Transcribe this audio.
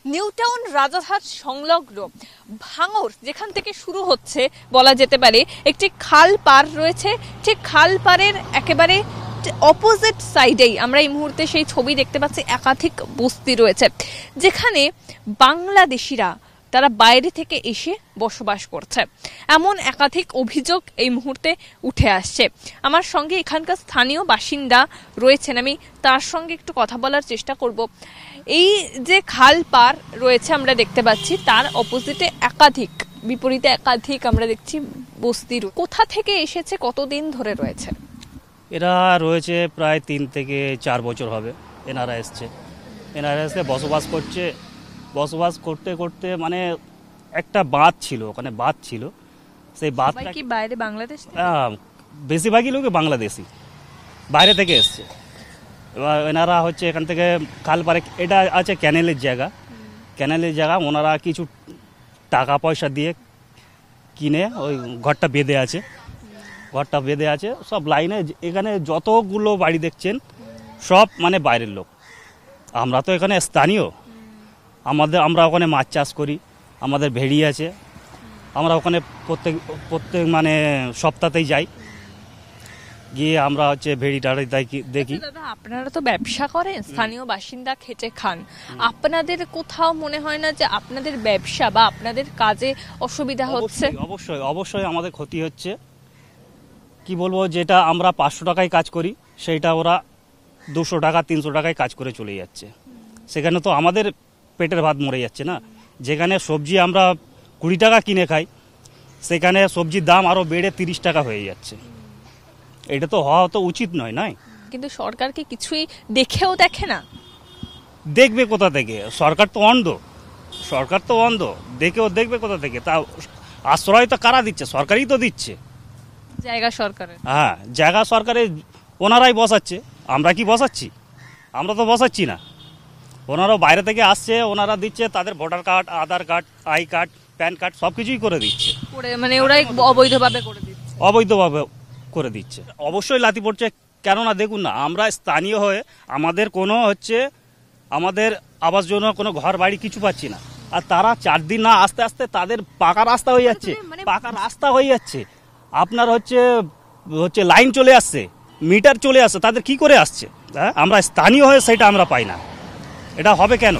নিউটাউন রাজারহাট সংলগ্ন ভাঙর যেখান থেকে শুরু হচ্ছে বলা যেতে পারে, একটি খাল পার রয়েছে। ঠিক খাল পারের একেবারে অপোজিট সাইডেই আমরা এই মুহূর্তে সেই ছবি দেখতে পাচ্ছি। একাধিক বস্তি রয়েছে যেখানে বাংলাদেশিরা তারা বাইরে থেকে এসে বসবাস করছে, এমন একাধিক অভিযোগ এই মুহূর্তে উঠে আসছে। আমার সঙ্গে এখানকার স্থানীয় বাসিন্দা রয়েছেন, আমি তার সঙ্গে একটু কথা বলার চেষ্টা করব। এই যে খাল পার রয়েছে আমরা দেখতে পাচ্ছি, তার অপোজিটে বিপরীতে একাধিক আমরা দেখছি বস্তি। কোথা থেকে এসেছে, কতদিন ধরে রয়েছে? এরা রয়েছে প্রায় 3 থেকে 4 বছর হবে। এনারা এসে বসবাস করছে। বসবাস করতে করতে মানে একটা বাঁধ ছিল, ওখানে বাঁধ ছিল। সেই বাঁধটা কি বাইরে বাংলাদেশ, বেশিরভাগই লোক বাংলাদেশি বাইরে থেকে এসছে। এবার এনারা হচ্ছে এখান থেকে খাল পারে, এটা আছে ক্যানেলের জায়গা। ওনারা কিছু টাকা পয়সা দিয়ে কিনে ওই ঘরটা বেঁধে আছে। সব লাইনে এখানে যতগুলো বাড়ি দেখছেন সব মানে বাইরের লোক। আমরা তো এখানে স্থানীয়, আমরা ওখানে মাছ চাষ করি, আমাদের ভেড়ি আছে। আমরা ওখানে প্রত্যেক মানে সপ্তাহতেই যাই, গিয়ে আমরা হচ্ছে ভেড়ি টাড়ি দেখি। দাদা, আপনারা তো ব্যবসা করেন, স্থানীয় বাসিন্দা, খেটে খান, আপনাদের কোথাও মনে হয় না যে আপনাদের ব্যবসা বা আপনাদের কাজে অসুবিধা হচ্ছে? অবশ্যই আমাদের ক্ষতি হচ্ছে। কি বলবো, যেটা আমরা 500 টাকায় কাজ করি সেইটা ওরা 200 টাকা 300 টাকায় কাজ করে চলে যাচ্ছে। সেখানে তো আমাদের পেটের ভাত মরে যাচ্ছে না। যেখানে সবজি আমরা 20 টাকা কিনে খাই, সেখানে সবজির দাম আরো বেড়ে 30 টাকা হয়ে যাচ্ছে। এটা তো হওয়া তো উচিত নয়। কিন্তু সরকার কি কিছুই দেখে না? দেখবে কোথা থেকে? সরকার তো অন্ধ, দেখবে কোথা থেকে? তা আশ্রয় তো কারা দিচ্ছে? সরকারই তো দিচ্ছে। জায়গা সরকারের। হ্যাঁ, জায়গা সরকারের, ওনারাই বসাচ্ছে। আমরা কি বসাচ্ছি? আমরা তো বসাচ্ছি না। ওনারাও বাইরে থেকে আসছে, ওনারা দিচ্ছে তাদের voter card, Aadhaar card, I card, pan card সবকিছুই করে দিচ্ছে। মানে ওরাই অবৈধভাবে করে দিচ্ছে। অবশ্যই লাথি পড়ছে। কেননা দেখুন না, আমরা স্থানীয় হয়ে আমাদের কোনো আমাদের আবাস জন্য কোনো ঘর বাড়ি কিছু পাচ্ছি না। আর তারা 4 দিন না আস্তে আস্তে তাদের পাকা রাস্তা হয়ে যাচ্ছে। আপনার হচ্ছে লাইন চলে আসছে, মিটার চলে আসছে, তাদের কি করে আসছে? আমরা স্থানীয় হয়ে সেটা আমরা পাই না। এটা হবে কেন?